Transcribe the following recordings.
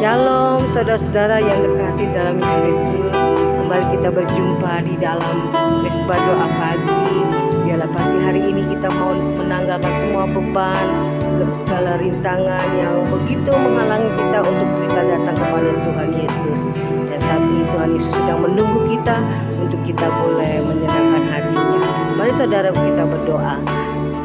Shalom saudara-saudara yang terkasih dalam Yesus Kristus. Kembali kita berjumpa di dalam Mesbah Doa Pagi. Biarlah pagi hari ini kita mau menanggalkan semua beban, segala rintangan yang begitu menghalangi kita untuk kita datang kepada Tuhan Yesus. Dan saat ini Tuhan Yesus sedang menunggu kita untuk kita boleh menyenangkan hatinya. Mari saudara kita berdoa.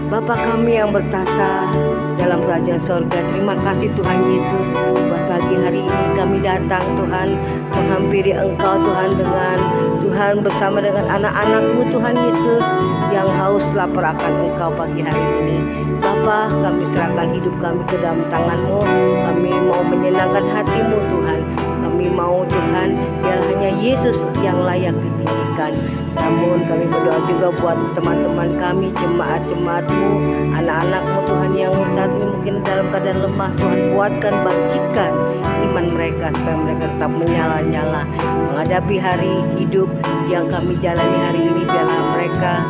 Bapa kami yang bertata dalam kerajaan sorga, terima kasih Tuhan Yesus buat pagi hari ini kami datang Tuhan menghampiri Engkau Tuhan bersama dengan anak-anak-Mu Tuhan Yesus yang haus lapar akan Engkau pagi hari ini. Bapa, kami serahkan hidup kami ke dalam tangan-Mu. Kami mau menyenangkan hati-Mu Tuhan. Kami mau Tuhan biar hanya Yesus yang layak ditinggikan. Namun kami berdoa juga buat teman-teman kami, jemaat-jemaat-Mu, anak-anak-Mu Tuhan yang saat ini mungkin dalam keadaan lemah. Tuhan kuatkan, bangkitkan iman mereka supaya mereka tetap menyala-nyala menghadapi hari hidup yang kami jalani hari ini. Biarlah mereka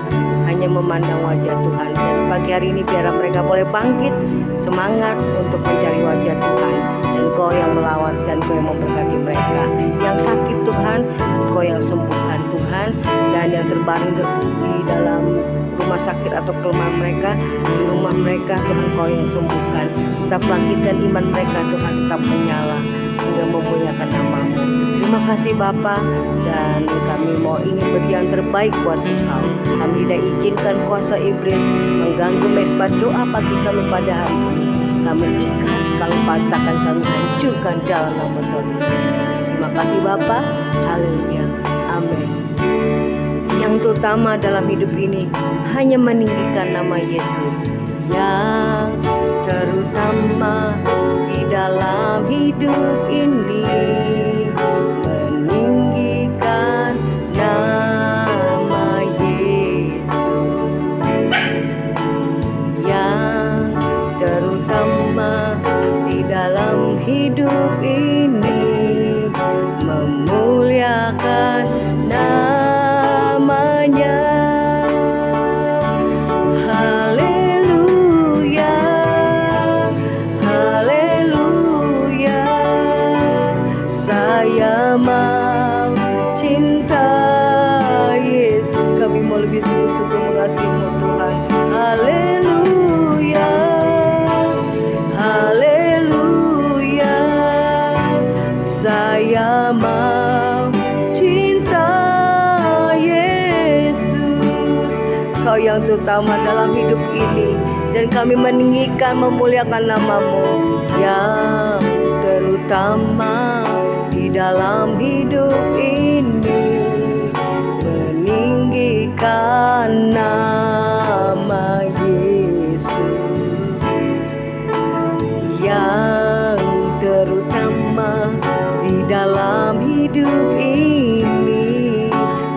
hanya memandang wajah Tuhan. Dan pagi hari ini biarlah mereka boleh bangkit semangat untuk mencari wajah Tuhan. Dan Engkau yang melawat dan Engkau yang memberkati mereka. Yang sakit Tuhan, Engkau yang sembuhkan Tuhan. Dan yang terbaring di dalam rumah sakit atau kelemahan mereka, di rumah mereka Tuhan Engkau yang sembuhkan. Tetap bangkitkan iman mereka Tuhan, tetap menyala sehingga memuliakan nama-Mu. Terima kasih Bapa, dan kami mau ingin beri yang terbaik buat Engkau. Kami tidak izinkan kuasa iblis mengganggu mesbah doa pagi kami pada hari ini. Kami ikat, kami patahkan, kami hancurkan dalam nama Tuhan Yesus. Terima kasih Bapa. Haleluya. Amin. Yang terutama dalam hidup ini hanya meninggikan nama Yesus. Yang terutama di dalam hidup ini meninggikan nama Yesus. Yang terutama di dalam hidup ini memuliakan namanya. Haleluya, haleluya. Saya mau cinta Yesus. Kami mau lebih sungguh-sungguh mengasihi-Mu Tuhan. Haleluya, haleluya. Saya mau cinta Yesus. Kau yang terutama dalam hidup ini, dan kami meninggikan memuliakan nama-Mu. Yang terutama di dalam hidup ini meninggikan nama Yesus. Yang terutama di dalam hidup ini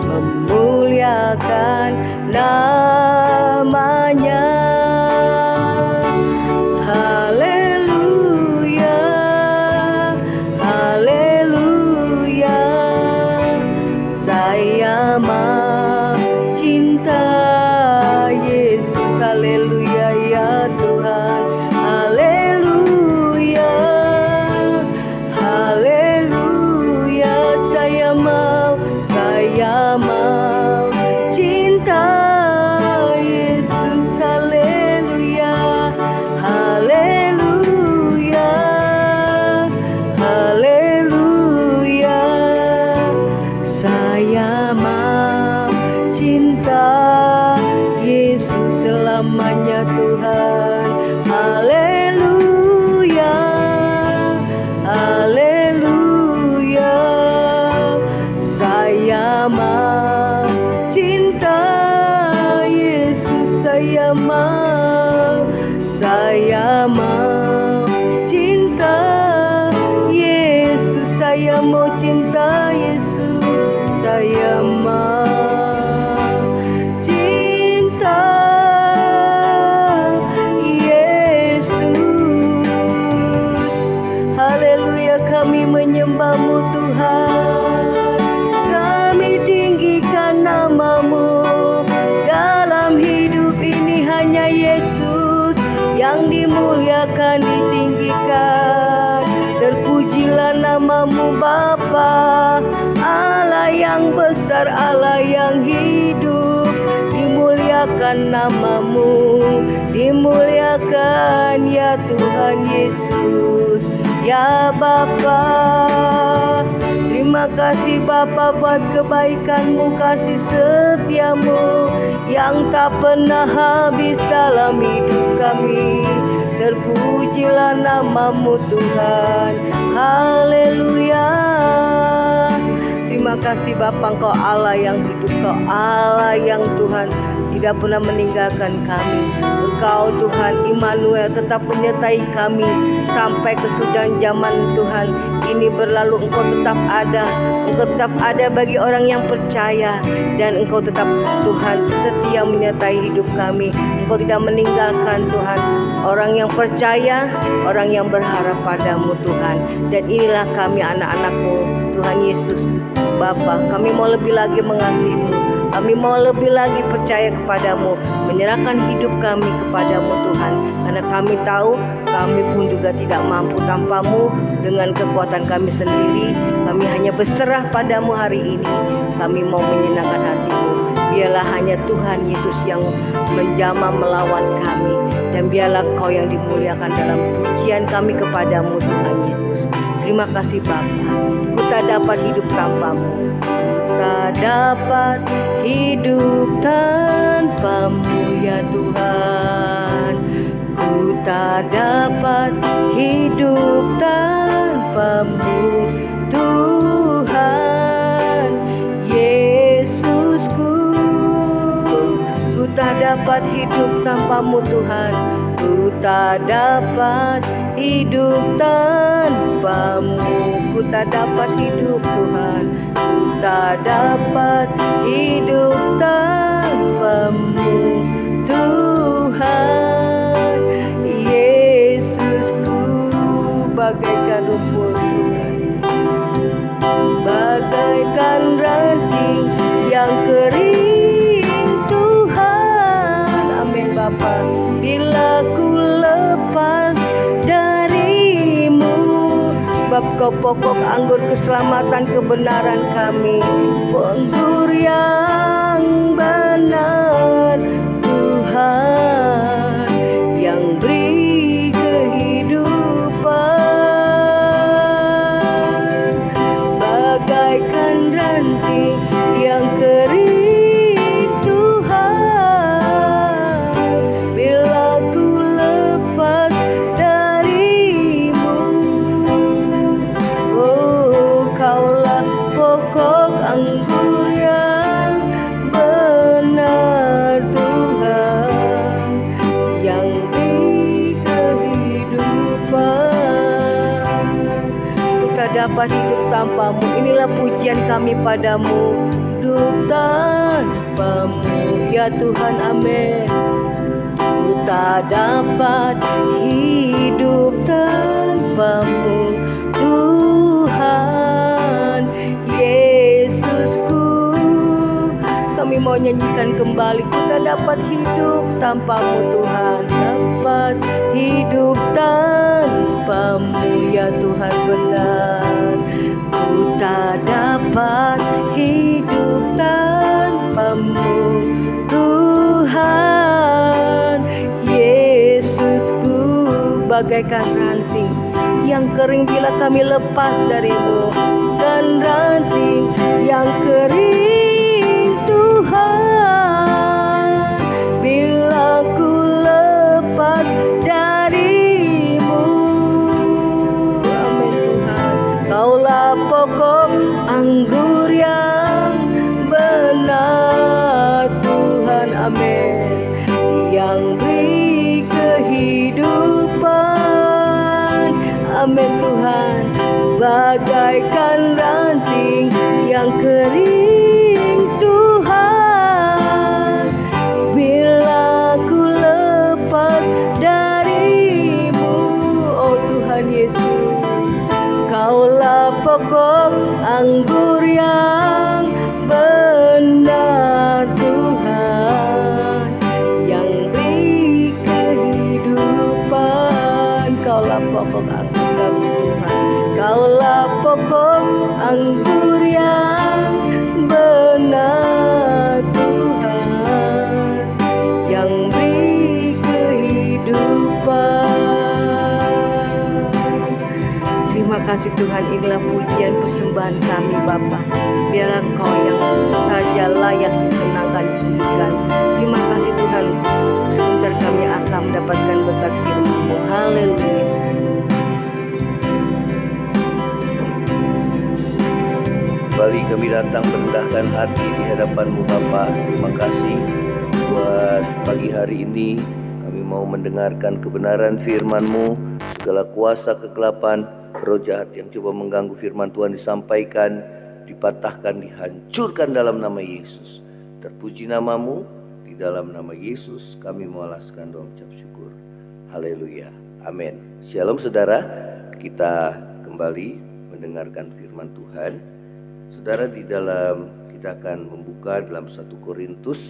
memuliakan namanya. Haleluya, haleluya. Saya mau cinta Yesus. Haleluya ya Tuhan. Haleluya, haleluya. Saya mau cinta Yesus. Haleluya, haleluya, haleluya. Saya mau cinta Yesus selamanya Tuhan. Haleluya, haleluya. Saya mau cinta Yesus. Saya mau cinta Yesus. Saya mau cinta Yesus. Saya mau cinta Yesus. Haleluya, kami menyembah-Mu Tuhan. Kami tinggikan nama-Mu. Dalam hidup ini hanya Yesus yang dimuliakan, ditinggikan. Terpujilah Bapa, Allah yang besar, Allah yang hidup. Dimuliakan namamu, dimuliakan ya Tuhan Yesus, ya Bapa. Terima kasih Bapa buat kebaikan-Mu, kasih setia-Mu yang tak pernah habis dalam hidup kami. Terpujilah namamu Tuhan, haleluya. Terima kasih Bapa, Engkau Allah yang hidup, Engkau Allah yang Tuhan tidak pernah meninggalkan kami. Engkau Tuhan Immanuel tetap menyertai kami sampai kesudahan zaman Tuhan ini berlalu. Engkau tetap ada, Engkau tetap ada bagi orang yang percaya, dan Engkau tetap Tuhan setia menyertai hidup kami. Engkau tidak meninggalkan Tuhan orang yang percaya, orang yang berharap padamu Tuhan. Dan inilah kami anak-anak-Mu Tuhan Yesus Bapa, kami mau lebih lagi mengasihi-Mu, kami mau lebih lagi percaya kepadamu, menyerahkan hidup kami kepadamu Tuhan. Karena kami tahu kami pun juga tidak mampu tanpamu. Dengan kekuatan kami sendiri, kami hanya berserah padamu hari ini. Kami mau menyenangkan hatimu. Biarlah hanya Tuhan Yesus yang menjamah melawan kami, dan biarlah Kau yang dimuliakan dalam pujian kami kepadamu Tuhan Yesus. Terima kasih Bapa, ku tak dapat hidup tanpamu, tak dapat hidup tanpamu ya Tuhan. Ku tak dapat hidup tanpamu Tuhan Yesusku. Ku tak dapat hidup tanpamu Tuhan, ku tak dapat hidup tanpamu. Ku tak dapat hidup Tuhan, ku tak dapat hidup tanpamu Tuhan Yesusku. Bagaikan rumput Tuhan, bagaikan ranting yang kering Tuhan. Amin Bapa. Bila ku lepas darimu, bab Kau pokok anggur keselamatan kebenaran kami, anggur yang benar Tuhan, yang beri kehidupan. Bagaikan ranting yang kering Tuhan, bila ku lepas darimu. Oh, Kaulah pokok anggur yang benar Tuhan, yang beri kehidupan. Ku tak dapat hidup tanpamu. Inilah pujian kami padamu, hidup tanpamu ya Tuhan. Amin. Ku tak dapat hidup tanpamu Tuhan Yesusku. Kami mau nyanyikan kembali, ku tak dapat hidup tanpamu Tuhan, dapat hidup tanpamu ya Tuhan benar. Ku tak dapat hidup tanpamu Tuhan Yesusku. Bagaikan ranting yang kering bila kami lepas darimu, dan ranting yang kering Tuhan, bila ku lepas darimu. Amin Tuhan. Kaulah pokok anggur yang benar Tuhan. Amin. Yang beri kehidupan. Amin Tuhan. Bagaikan ranting yang kering Tuhan, bila ku lepas darimu. Oh Tuhan Yesus, Kaulah pokok anggur yang benar Tuhan, yang beri kehidupan. Kaulah pokok anggur kami Tuhan, Kaulah pokok anggur yang benar, Tuhan yang beri kehidupan. Terima kasih Tuhan, inilah pujian persembahan kami Bapa. Biarlah Engkau yang saja layak disenangkan, dipujikan. Terima kasih Tuhan, sebentar kami akan mendapatkan berkat firman-Mu. Haleluya. Kembali kami datang merendahkan hati di hadapan-Mu Bapa. Terima kasih buat pagi hari ini. Kami mau mendengarkan kebenaran firman-Mu. Segala kuasa kegelapan, roh jahat yang coba mengganggu firman Tuhan disampaikan, dipatahkan, dihancurkan dalam nama Yesus. Terpuji nama-Mu. Di dalam nama Yesus kami mengalaskan doa ucap syukur. Haleluya. Amin. Shalom saudara. Kita kembali mendengarkan firman Tuhan. Saudara, di dalam kita akan membuka dalam 1 Korintus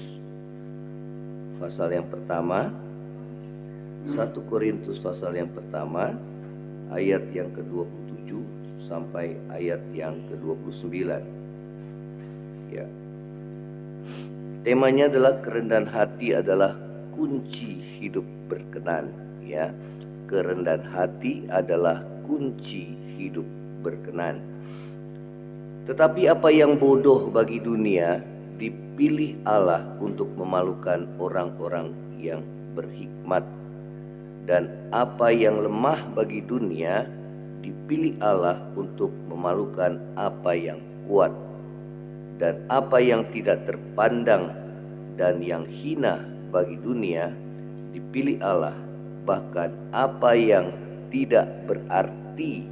pasal yang pertama. 1 Korintus pasal yang pertama ayat yang ke-27 sampai ayat yang ke-29. Ya. Temanya adalah kerendahan hati adalah kunci hidup berkenan, ya. Kerendahan hati adalah kunci hidup berkenan. Tetapi apa yang bodoh bagi dunia dipilih Allah untuk memalukan orang-orang yang berhikmat, dan apa yang lemah bagi dunia dipilih Allah untuk memalukan apa yang kuat, dan apa yang tidak terpandang dan yang hina bagi dunia dipilih Allah, bahkan apa yang tidak berarti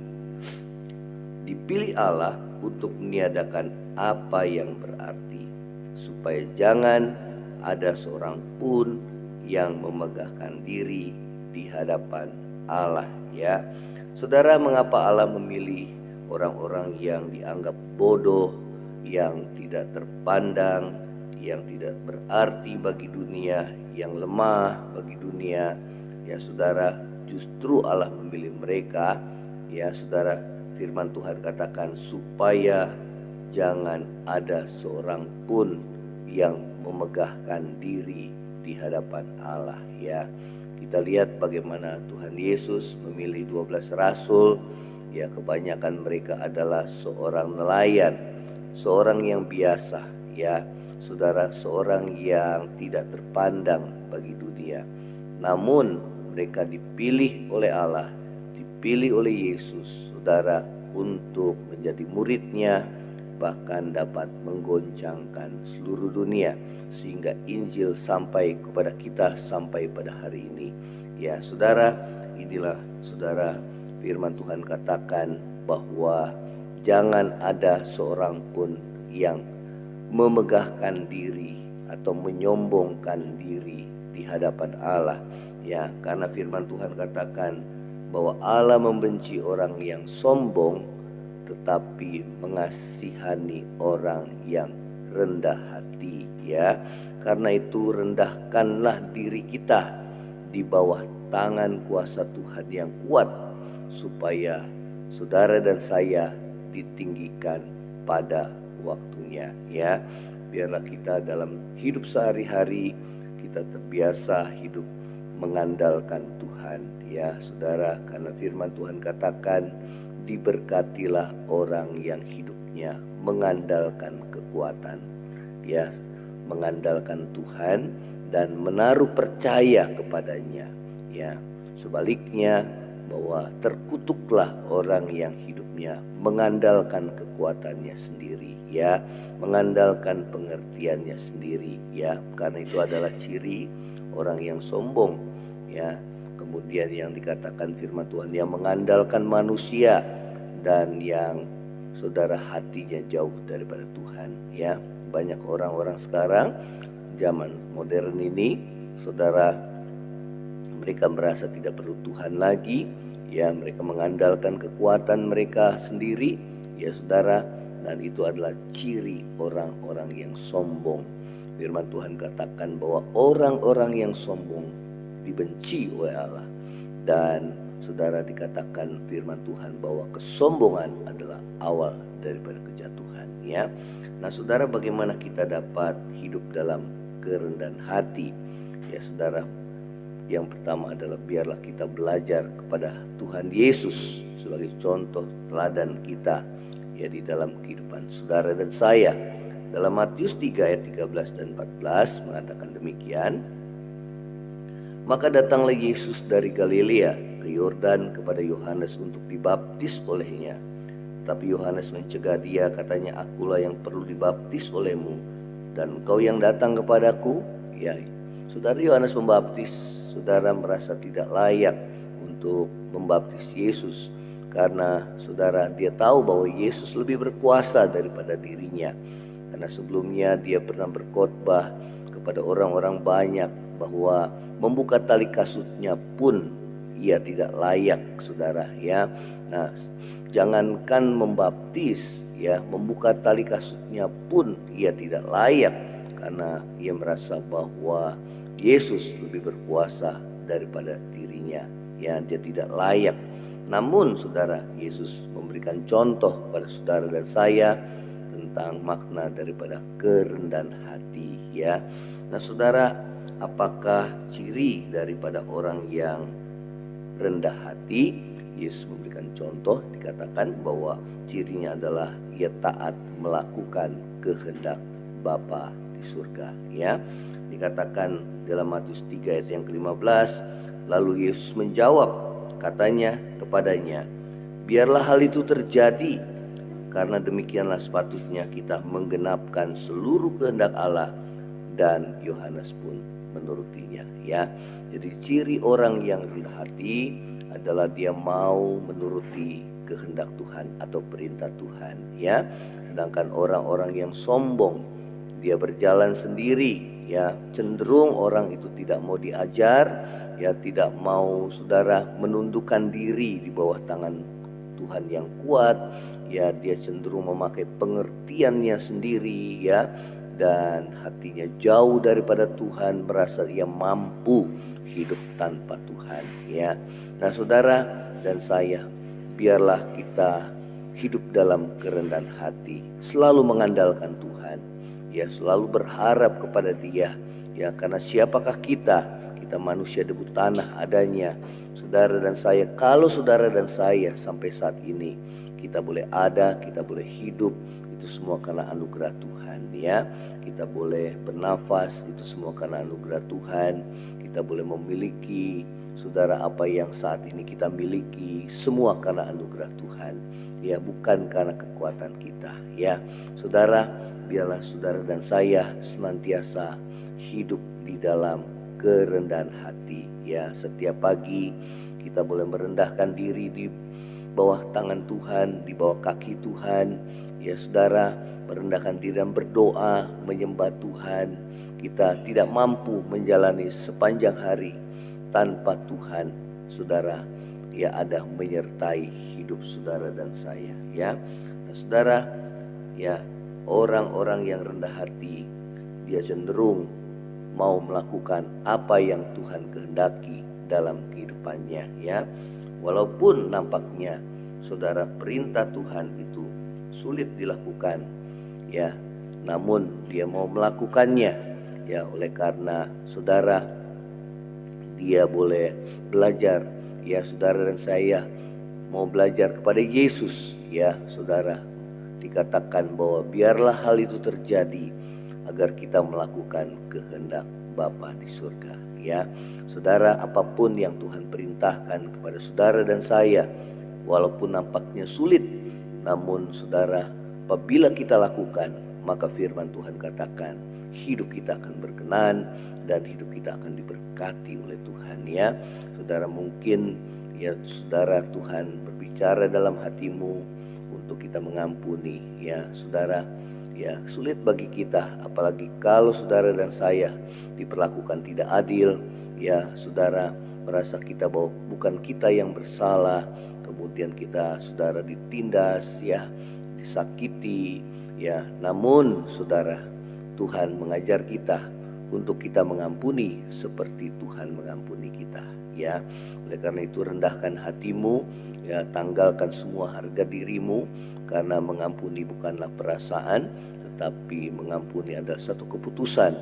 dipilih Allah untuk meniadakan apa yang berarti, supaya jangan ada seorang pun yang memegahkan diri di hadapan Allah. Ya, saudara, mengapa Allah memilih orang-orang yang dianggap bodoh, yang tidak terpandang, yang tidak berarti bagi dunia, yang lemah bagi dunia? Ya saudara, justru Allah memilih mereka. Ya saudara, firman Tuhan katakan supaya jangan ada seorang pun yang memegahkan diri di hadapan Allah. Ya, kita lihat bagaimana Tuhan Yesus memilih 12 rasul. Ya, kebanyakan mereka adalah seorang nelayan, seorang yang biasa, ya saudara, seorang yang tidak terpandang bagi dunia. Namun mereka dipilih oleh Allah, dipilih oleh Yesus, saudara, untuk menjadi muridnya, bahkan dapat menggoncangkan seluruh dunia, sehingga Injil sampai kepada kita sampai pada hari ini. Ya saudara, inilah saudara, firman Tuhan katakan bahwa jangan ada seorang pun yang memegahkan diri atau menyombongkan diri di hadapan Allah. Ya, karena firman Tuhan katakan bahwa Allah membenci orang yang sombong, tetapi mengasihani orang yang rendah hati. Ya, karena itu rendahkanlah diri kita di bawah tangan kuasa Tuhan yang kuat, supaya saudara dan saya ditinggikan pada waktunya. Ya, biarlah kita dalam hidup sehari-hari kita terbiasa hidup mengandalkan Tuhan. Ya saudara, karena firman Tuhan katakan diberkatilah orang yang hidupnya mengandalkan kekuatan, ya, mengandalkan Tuhan dan menaruh percaya kepadanya. Ya, sebaliknya bahwa terkutuklah orang yang hidupnya mengandalkan kekuatannya sendiri, ya, mengandalkan pengertiannya sendiri. Ya, karena itu adalah ciri orang yang sombong. Ya, kemudian yang dikatakan firman Tuhan yang mengandalkan manusia dan yang saudara hatinya jauh daripada Tuhan. Ya, banyak orang-orang sekarang zaman modern ini, saudara, mereka merasa tidak perlu Tuhan lagi. Ya, mereka mengandalkan kekuatan mereka sendiri. Ya saudara, dan itu adalah ciri orang-orang yang sombong. Firman Tuhan katakan bahwa orang-orang yang sombong dibenci oleh Allah, dan saudara, dikatakan firman Tuhan bahwa kesombongan adalah awal daripada kejatuhan, ya. Nah, saudara, bagaimana kita dapat hidup dalam kerendahan hati? Ya, saudara, yang pertama adalah biarlah kita belajar kepada Tuhan Yesus sebagai contoh teladan kita, ya, di dalam kehidupan saudara dan saya. Dalam Matius 3 ayat 13 dan 14 mengatakan demikian. Maka datanglah Yesus dari Galilea ke Yordan kepada Yohanes untuk dibaptis olehnya. Tapi Yohanes mencegah dia, katanya, akulah yang perlu dibaptis olehmu, dan engkau yang datang kepadaku. Ya, saudara, Yohanes membaptis, saudara, merasa tidak layak untuk membaptis Yesus, karena saudara, dia tahu bahwa Yesus lebih berkuasa daripada dirinya. Karena sebelumnya dia pernah berkhotbah kepada orang-orang banyak bahwa membuka tali kasutnya pun ia tidak layak, saudara, ya. Nah, jangankan membaptis, ya, membuka tali kasutnya pun ia tidak layak, karena ia merasa bahwa Yesus lebih berkuasa daripada dirinya, ya. Dia tidak layak. Namun, saudara, Yesus memberikan contoh kepada saudara dan saya tentang makna daripada kerendahan hati, ya. Nah, saudara, apakah ciri daripada orang yang rendah hati? Yesus memberikan contoh, dikatakan bahwa cirinya adalah ia taat melakukan kehendak Bapa di surga, ya. Dikatakan dalam Matius 3 ayat yang ke-15, lalu Yesus menjawab, katanya kepadanya, biarlah hal itu terjadi, karena demikianlah sepatutnya kita menggenapkan seluruh kehendak Allah. Dan Yohanes pun menurutinya, ya. Jadi ciri orang yang rendah hati adalah dia mau menuruti kehendak Tuhan atau perintah Tuhan, ya. Sedangkan orang-orang yang sombong, dia berjalan sendiri, ya, cenderung orang itu tidak mau diajar, ya, tidak mau, saudara, menundukkan diri di bawah tangan Tuhan yang kuat, ya. Dia cenderung memakai pengertiannya sendiri, ya, dan hatinya jauh daripada Tuhan, merasa ia mampu hidup tanpa Tuhan, ya. Nah, saudara dan saya, biarlah kita hidup dalam kerendahan hati, selalu mengandalkan Tuhan, ya, selalu berharap kepada Dia, ya. Karena siapakah kita? Kita manusia debu tanah adanya, saudara dan saya. Kalau saudara dan saya sampai saat ini kita boleh ada, kita boleh hidup, itu semua karena anugerah Tuhan, ya. Kita boleh bernafas, itu semua karena anugerah Tuhan. Kita boleh memiliki, saudara, apa yang saat ini kita miliki, semua karena anugerah Tuhan, ya, bukan karena kekuatan kita, ya. Saudara, biarlah saudara dan saya senantiasa hidup di dalam kerendahan hati, ya. Setiap pagi kita boleh merendahkan diri di bawah tangan Tuhan, di bawah kaki Tuhan, ya, saudara, merendahkan diri dan berdoa, menyembah Tuhan. Kita tidak mampu menjalani sepanjang hari tanpa Tuhan, saudara, ya, ada menyertai hidup saudara dan saya, ya. Nah, saudara, ya, orang-orang yang rendah hati, dia cenderung mau melakukan apa yang Tuhan kehendaki dalam kehidupannya, ya. Walaupun nampaknya, saudara, perintah Tuhan itu sulit dilakukan, ya, namun dia mau melakukannya, ya. Oleh karena, saudara, dia boleh belajar, ya, saudara dan saya mau belajar kepada Yesus, ya, saudara. Dikatakan bahwa biarlah hal itu terjadi agar kita melakukan kehendak Bapa di surga, ya. Saudara, apapun yang Tuhan perintahkan kepada saudara dan saya, walaupun nampaknya sulit, namun saudara, apabila kita lakukan, maka firman Tuhan katakan hidup kita akan berkenan dan hidup kita akan diberkati oleh Tuhan, ya. Saudara, mungkin, ya, saudara, Tuhan berbicara dalam hatimu untuk kita mengampuni, ya, saudara. Ya, sulit bagi kita, apalagi kalau saudara dan saya diperlakukan tidak adil, ya, saudara, merasa kita bahwa bukan kita yang bersalah, kemudian kita, saudara, ditindas, ya, disakiti, ya. Namun, saudara, Tuhan mengajar kita untuk kita mengampuni seperti Tuhan mengampuni kita, ya. Oleh karena itu rendahkan hatimu, ya, tanggalkan semua harga dirimu, karena mengampuni bukanlah perasaan, tetapi mengampuni adalah satu keputusan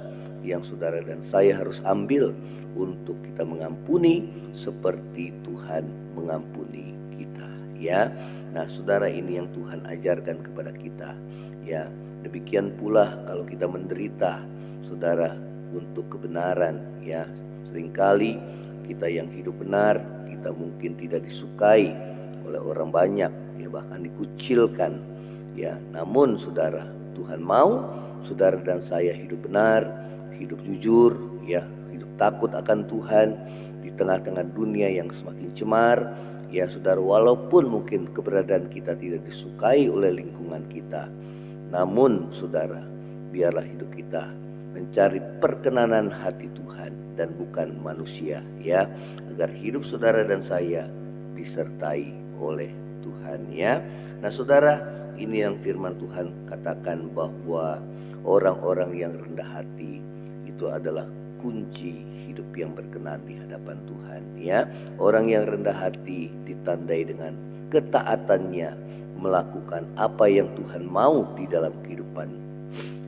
yang saudara dan saya harus ambil untuk kita mengampuni seperti Tuhan mengampuni kita, ya. Nah, saudara, ini yang Tuhan ajarkan kepada kita, ya. Demikian pula kalau kita menderita, saudara, untuk kebenaran, ya. Seringkali kita yang hidup benar, kita mungkin tidak disukai oleh orang banyak, ya, bahkan dikucilkan, ya. Namun saudara, Tuhan mau saudara dan saya hidup benar, hidup jujur, ya, hidup takut akan Tuhan di tengah-tengah dunia yang semakin cemar, ya saudara. Walaupun mungkin keberadaan kita tidak disukai oleh lingkungan kita, namun saudara, biarlah hidup kita mencari perkenanan hati Tuhan dan bukan manusia, ya, agar hidup saudara dan saya disertai oleh Tuhan, ya. Nah saudara, ini yang firman Tuhan katakan bahwa orang-orang yang rendah hati itu adalah kunci hidup yang berkenan di hadapan Tuhan, ya. Orang yang rendah hati ditandai dengan ketaatannya melakukan apa yang Tuhan mau di dalam kehidupan,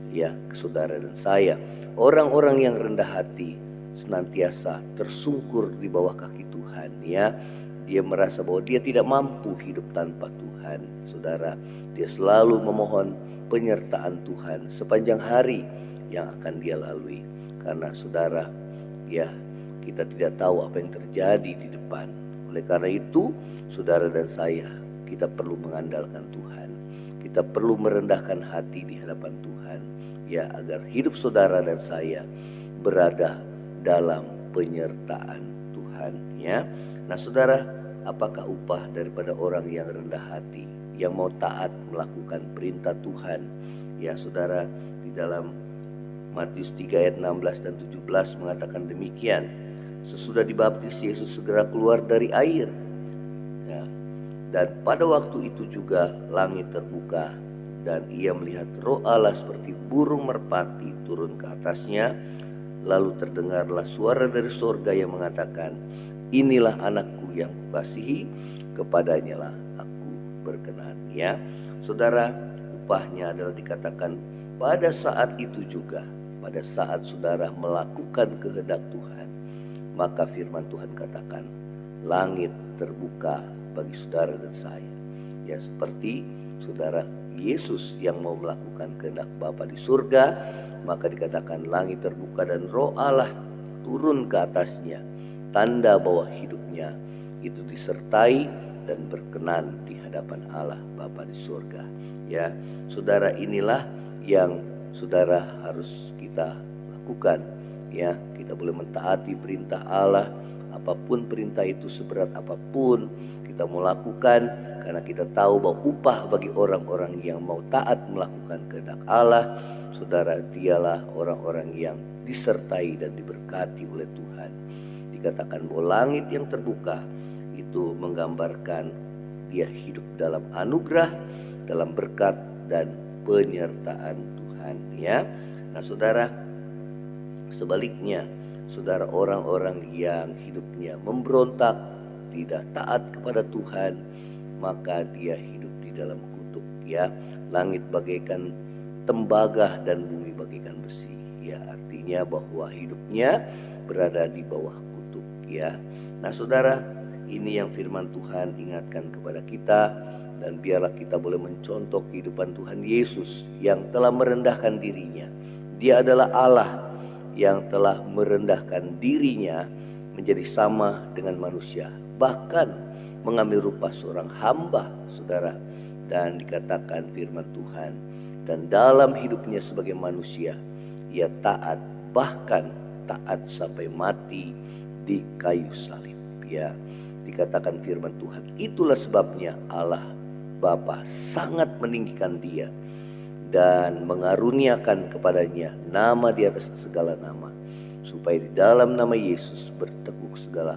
ya, saudara dan saya. Orang-orang yang rendah hati senantiasa tersungkur di bawah kaki Tuhan, ya. Dia merasa bahwa dia tidak mampu hidup tanpa Tuhan, saudara. Dia selalu memohon penyertaan Tuhan sepanjang hari yang akan dia lalui. Karena saudara, ya, kita tidak tahu apa yang terjadi di depan. Oleh karena itu, saudara dan saya, kita perlu mengandalkan Tuhan. Kita perlu merendahkan hati di hadapan Tuhan, ya, agar hidup saudara dan saya berada dalam penyertaan Tuhan, ya. Nah saudara, apakah upah daripada orang yang rendah hati, yang mau taat melakukan perintah Tuhan? Ya saudara, di dalam Matius 3 ayat 16 dan 17 mengatakan demikian. Sesudah dibaptis, Yesus segera keluar dari air, ya. Dan pada waktu itu juga langit terbuka, dan ia melihat Roh Allah seperti burung merpati turun ke atasnya. Lalu terdengarlah suara dari sorga yang mengatakan, inilah anakku yang kukasihi, kepadanya lah aku berkenan, ya. Saudara, upahnya adalah dikatakan pada saat itu juga, pada saat saudara melakukan kehendak Tuhan, maka firman Tuhan katakan langit terbuka bagi saudara dan saya, ya, seperti saudara Yesus yang mau melakukan kehendak Bapa di surga, maka dikatakan langit terbuka dan Roh Allah turun ke atasnya, tanda bahwa hidupnya itu disertai dan berkenan di hadapan Allah Bapa di surga, ya. Saudara, inilah yang saudara harus kita lakukan, ya. Kita boleh mentaati perintah Allah, apapun perintah itu, seberat apapun kita mau lakukan, karena kita tahu bahwa upah bagi orang-orang yang mau taat melakukan kehendak Allah, saudara, dialah orang-orang yang disertai dan diberkati oleh Tuhan. Dikatakan bahwa langit yang terbuka itu menggambarkan dia hidup dalam anugerah, dalam berkat dan penyertaan Tuhan, ya. Nah saudara, sebaliknya, saudara, orang-orang yang hidupnya memberontak, tidak taat kepada Tuhan, maka dia hidup di dalam kutuk, ya. Langit bagaikan tembaga dan bumi bagaikan besi, ya. Artinya bahwa hidupnya berada di bawah kutuk, ya. Nah saudara, ini yang firman Tuhan ingatkan kepada kita, dan biarlah kita boleh mencontoh kehidupan Tuhan Yesus yang telah merendahkan dirinya. Dia adalah Allah yang telah merendahkan dirinya menjadi sama dengan manusia, bahkan mengambil rupa seorang hamba, saudara. Dan dikatakan firman Tuhan, dan dalam hidupnya sebagai manusia ia taat, bahkan taat sampai mati di kayu salib, ya. Dikatakan firman Tuhan, itulah sebabnya Allah Bapa sangat meninggikan dia dan mengaruniakan kepadanya nama di atas segala nama, supaya di dalam nama Yesus bertekuk segala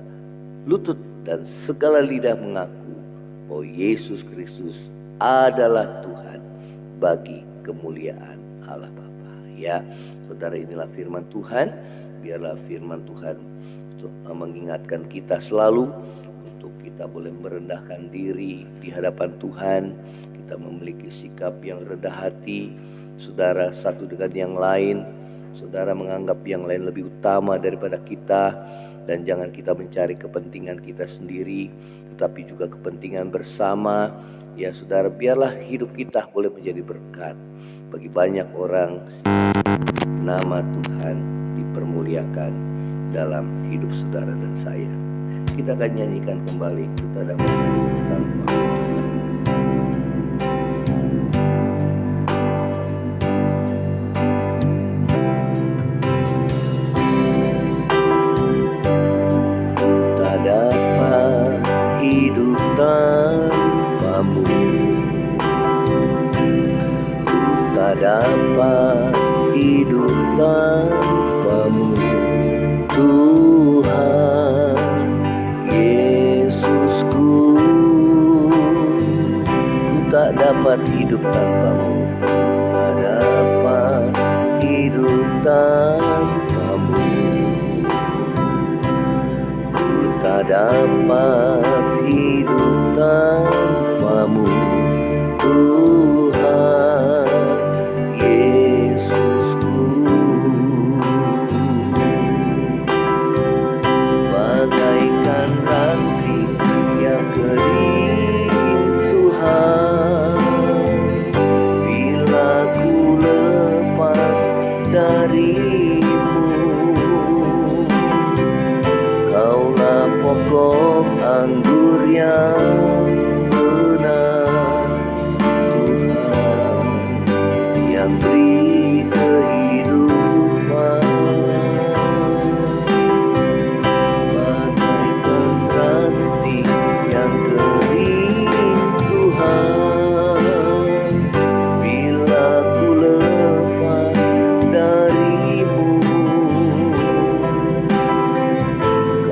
lutut dan segala lidah mengaku bahwa Yesus Kristus adalah Tuhan, bagi kemuliaan Allah Bapa, ya. Saudara, inilah firman Tuhan. Biarlah firman Tuhan mengingatkan kita selalu untuk kita boleh merendahkan diri di hadapan Tuhan. Kita memiliki sikap yang rendah hati, saudara, satu dengan yang lain. Saudara, menganggap yang lain lebih utama daripada kita, dan jangan kita mencari kepentingan kita sendiri, tetapi juga kepentingan bersama. Ya saudara, biarlah hidup kita boleh menjadi berkat bagi banyak orang. Nama Tuhan dipermuliakan dalam hidup saudara dan saya. Kita akan nyanyikan kembali, kita dapat tanpa tak dapat hidup tanpamu, tak dapat hidup tanpamu, Tuhan Yesusku. Ku tak dapat hidup tanpamu, tak dapat hidup tanpamu, ku tak dapat hidup tanpamu, Tuhan Yesusku. Bagaikan ranting yang kering, Tuhan, bila ku lepas darimu. Kaulah pokok anggur yang benar, Tuhan, yang beri kehidupan. Bagaikan ranting yang kering, Tuhan, bila ku lepas darimu.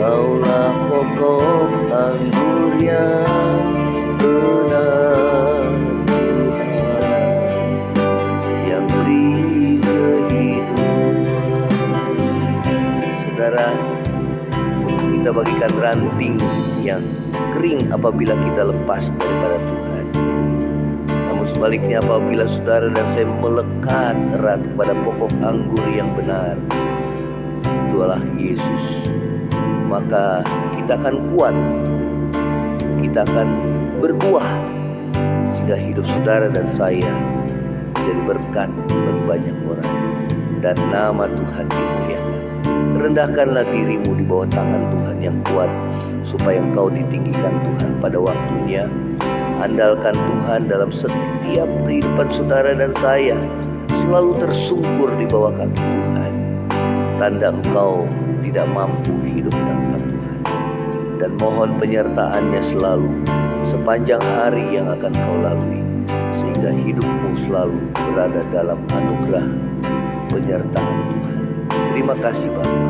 Kaulah pokok anggur yang benar, Tuhan, yang beri kehidupan. Saudara, kita bagikan ranting yang kering apabila kita lepas daripada Tuhan. Namun sebaliknya, apabila saudara dan saya melekat erat pada pokok anggur yang benar, itulah Yesus, maka kita akan kuat, kita akan berbuah, sehingga hidup saudara dan saya menjadi berkat bagi banyak orang, dan nama Tuhan dimuliakan. Rendahkanlah dirimu di bawah tangan Tuhan yang kuat, supaya engkau ditinggikan Tuhan pada waktunya. Andalkan Tuhan dalam setiap kehidupan saudara dan saya, selalu tersungkur di bawah kaki Tuhan. Tanda engkau tidak mampu hidup tanpa Tuhan. Dan mohon penyertaannya selalu sepanjang hari yang akan kau lalui, sehingga hidupmu selalu berada dalam anugerah penyertaan Tuhan. Terima kasih Bapa.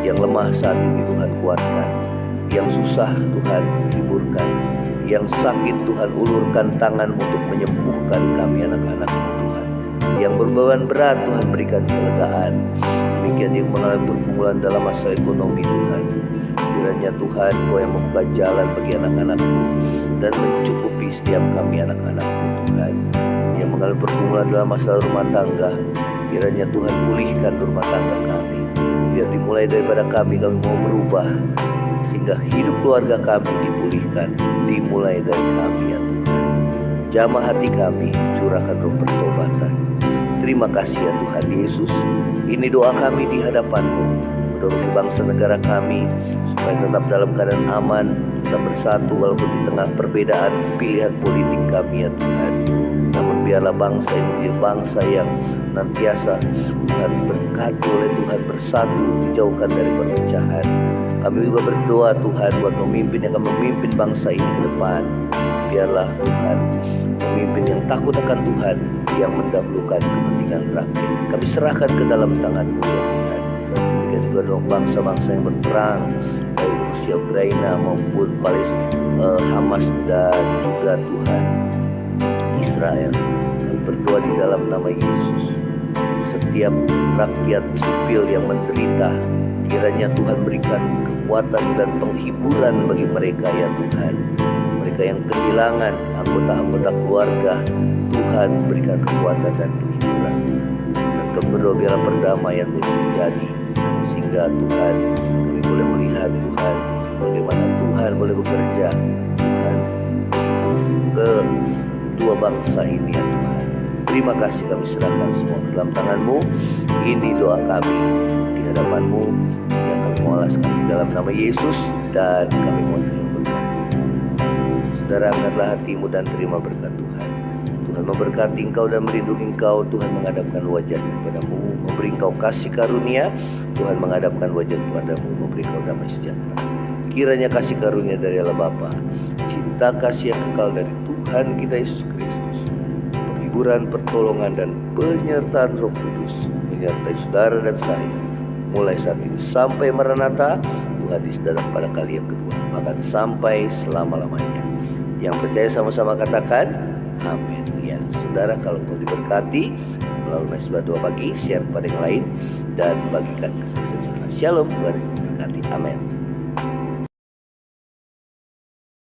Yang lemah saat ini Tuhan kuatkan, yang susah Tuhan hiburkan, yang sakit Tuhan ulurkan tangan untuk menyembuhkan kami anak-anak-Mu Tuhan. Yang berbeban berat Tuhan berikan kelegaan. Demikian yang mengalami pergumulan dalam masa ekonomi Tuhan, kiranya Tuhan Kau yang membuka jalan bagi anak-anak-Mu dan mencukupi setiap kami anak-anak-Mu Tuhan. Yang mengalami pergumulan dalam masalah rumah tangga, kiranya Tuhan pulihkan rumah tangga kami. Biar dimulai daripada kami mau berubah, sehingga hidup keluarga kami dipulihkan. Dimulai dari kami ya Tuhan. Jamah hati kami, curahkan roh pertobatan. Terima kasih ya Tuhan Yesus. Ini doa kami di hadapan-Mu. Mendorong bangsa negara kami supaya tetap dalam keadaan aman, tetap bersatu walaupun di tengah perbedaan pilihan politik kami ya Tuhan. Namun biarlah bangsa ini menjadi bangsa yang senantiasa Tuhan berkati oleh Tuhan, bersatu, dijauhkan dari perpecahan. Kami juga berdoa Tuhan buat pemimpin yang akan memimpin bangsa ini ke depan. Biarlah Tuhan pemimpin yang takut akan Tuhan, yang mendahulukan kepentingan rakyat. Kami serahkan ke dalam tangan-Mu ya Tuhan. Demikian juga dong bangsa-bangsa yang berperang, baik Rusia, Ukraina maupun Palestina, Hamas dan juga Tuhan Israel. Kami berdoa di dalam nama Yesus. setiap rakyat sipil yang menderita. Kiranya Tuhan berikan kekuatan dan penghiburan bagi mereka ya Tuhan. Mereka yang kehilangan anggota-anggota keluarga, Tuhan berikan kekuatan dan penghiburan. Dan kami berdoa biarlah perdamaian boleh terjadi, sehingga Tuhan kami boleh melihat Tuhan bagaimana Tuhan boleh bekerja Tuhan ke dua bangsa ini ya Tuhan. Terima kasih, kami serahkan semua ke dalam tangan-Mu. Ini doa kami di hadapan-Mu yang kami mau alaskan di dalam nama Yesus, dan kami mau terima berkat. Saudara, angkatlah hatimu dan terima berkat Tuhan. Tuhan memberkati engkau dan melindungi engkau. Tuhan menghadapkan wajah-Nya kepadamu, memberi engkau kasih karunia. Tuhan menghadapkan wajah kepadamu, memberi engkau damai sejahtera. Kiranya kasih karunia dari Allah Bapa, cinta kasih yang kekal dari Tuhan kita Yesus Kristus, penghiburan, pertolongan, dan penyertaan Roh Kudus menyertai saudara dan saya mulai saat ini sampai Maranatha, Tuhan Yesus datang pada kali yang kedua, bahkan sampai selama-lamanya. Yang percaya sama-sama katakan amin. Ya, saudara, kalau mau diberkati melalui sebuah doa pagi, share kepada yang lain dan bagikan kesaksian saudara. Shalom, Tuhan.